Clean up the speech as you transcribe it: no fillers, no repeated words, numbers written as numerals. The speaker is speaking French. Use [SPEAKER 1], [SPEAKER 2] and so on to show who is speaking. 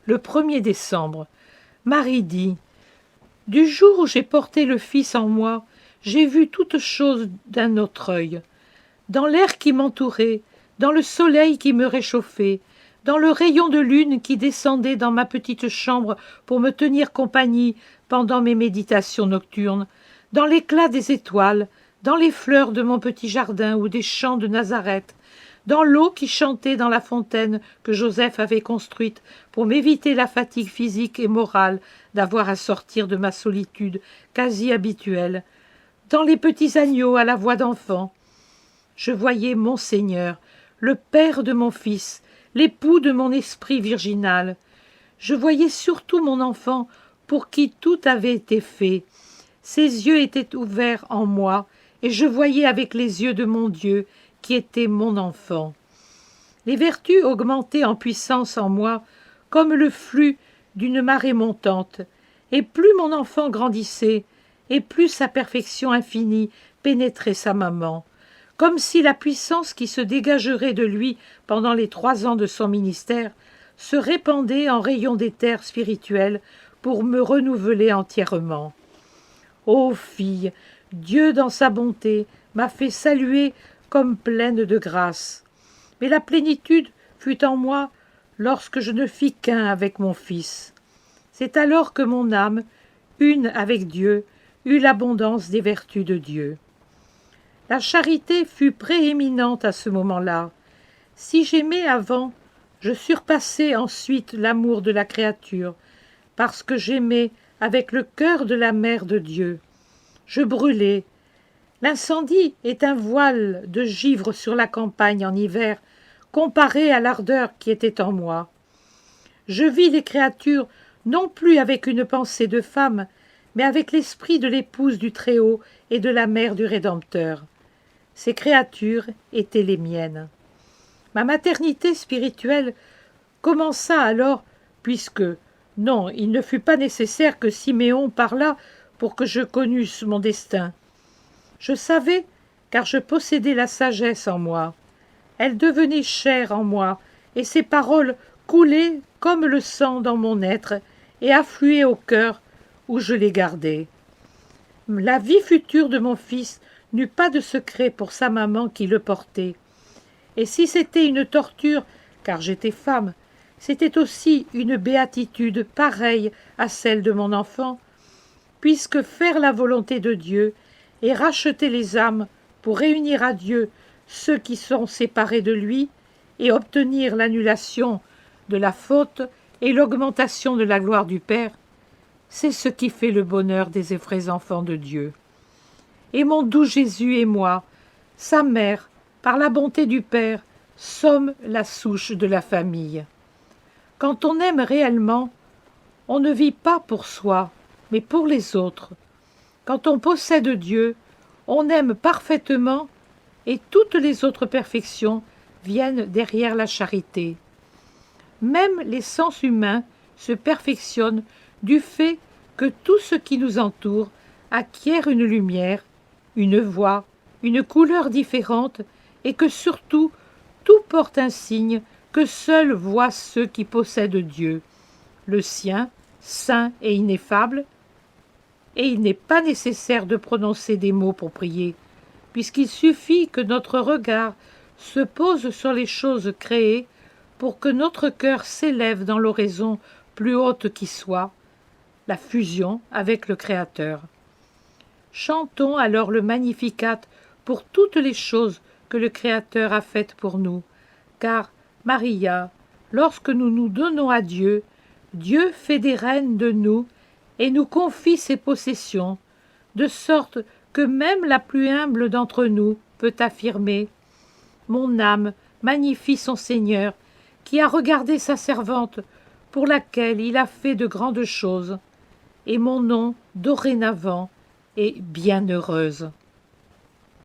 [SPEAKER 1] Le 1er décembre, Marie dit « Du jour où j'ai porté le Fils en moi, j'ai vu toutes choses d'un autre œil. Dans l'air qui m'entourait, dans le soleil qui me réchauffait, dans le rayon de lune qui descendait dans ma petite chambre pour me tenir compagnie pendant mes méditations nocturnes, dans l'éclat des étoiles, dans les fleurs de mon petit jardin ou des champs de Nazareth, dans l'eau qui chantait dans la fontaine que Joseph avait construite pour m'éviter la fatigue physique et morale d'avoir à sortir de ma solitude quasi habituelle, dans les petits agneaux à la voix d'enfant. Je voyais mon Seigneur, le Père de mon Fils, l'époux de mon esprit virginal. Je voyais surtout mon enfant pour qui tout avait été fait. Ses yeux étaient ouverts en moi, et je voyais avec les yeux de mon Dieu, qui était mon enfant. Les vertus augmentaient en puissance en moi, comme le flux d'une marée montante, et plus mon enfant grandissait, et plus sa perfection infinie pénétrait sa maman, comme si la puissance qui se dégagerait de lui pendant les 3 ans de son ministère se répandait en rayons d'éther spirituel pour me renouveler entièrement. Ô fille, Dieu dans sa bonté m'a fait saluer comme pleine de grâce. Mais la plénitude fut en moi lorsque je ne fis qu'un avec mon Fils. C'est alors que mon âme, une avec Dieu, eut l'abondance des vertus de Dieu. La charité fut prééminente à ce moment-là. Si j'aimais avant, je surpassais ensuite l'amour de la créature, parce que j'aimais avec le cœur de la mère de Dieu. Je brûlais. L'incendie est un voile de givre sur la campagne en hiver, comparé à l'ardeur qui était en moi. Je vis les créatures non plus avec une pensée de femme, mais avec l'esprit de l'épouse du Très-Haut et de la mère du Rédempteur. Ces créatures étaient les miennes. Ma maternité spirituelle commença alors, puisque, non, il ne fut pas nécessaire que Siméon parlât pour que je connusse mon destin. Je savais, car je possédais la sagesse en moi. Elle devenait chair en moi, et ses paroles coulaient comme le sang dans mon être et affluaient au cœur où je les gardais. La vie future de mon fils n'eut pas de secret pour sa maman qui le portait. Et si c'était une torture, car j'étais femme, c'était aussi une béatitude pareille à celle de mon enfant, puisque faire la volonté de Dieu et racheter les âmes pour réunir à Dieu ceux qui sont séparés de lui et obtenir l'annulation de la faute et l'augmentation de la gloire du Père, c'est ce qui fait le bonheur des vrais enfants de Dieu. Et mon doux Jésus et moi, sa mère, par la bonté du Père, sommes la souche de la famille. Quand on aime réellement, on ne vit pas pour soi, mais pour les autres. Quand on possède Dieu, on aime parfaitement et toutes les autres perfections viennent derrière la charité. Même les sens humains se perfectionnent du fait que tout ce qui nous entoure acquiert une lumière, une voix, une couleur différente et que surtout tout porte un signe que seuls voient ceux qui possèdent Dieu, le sien, saint et ineffable. Et il n'est pas nécessaire de prononcer des mots pour prier, puisqu'il suffit que notre regard se pose sur les choses créées pour que notre cœur s'élève dans l'oraison plus haute qui soit, la fusion avec le Créateur. Chantons alors le Magnificat pour toutes les choses que le Créateur a faites pour nous, car, Maria, lorsque nous nous donnons à Dieu, Dieu fait des reines de nous et nous confie ses possessions, de sorte que même la plus humble d'entre nous peut affirmer « Mon âme magnifie son Seigneur, qui a regardé sa servante, pour laquelle il a fait de grandes choses, et mon nom, dorénavant, est bienheureuse. »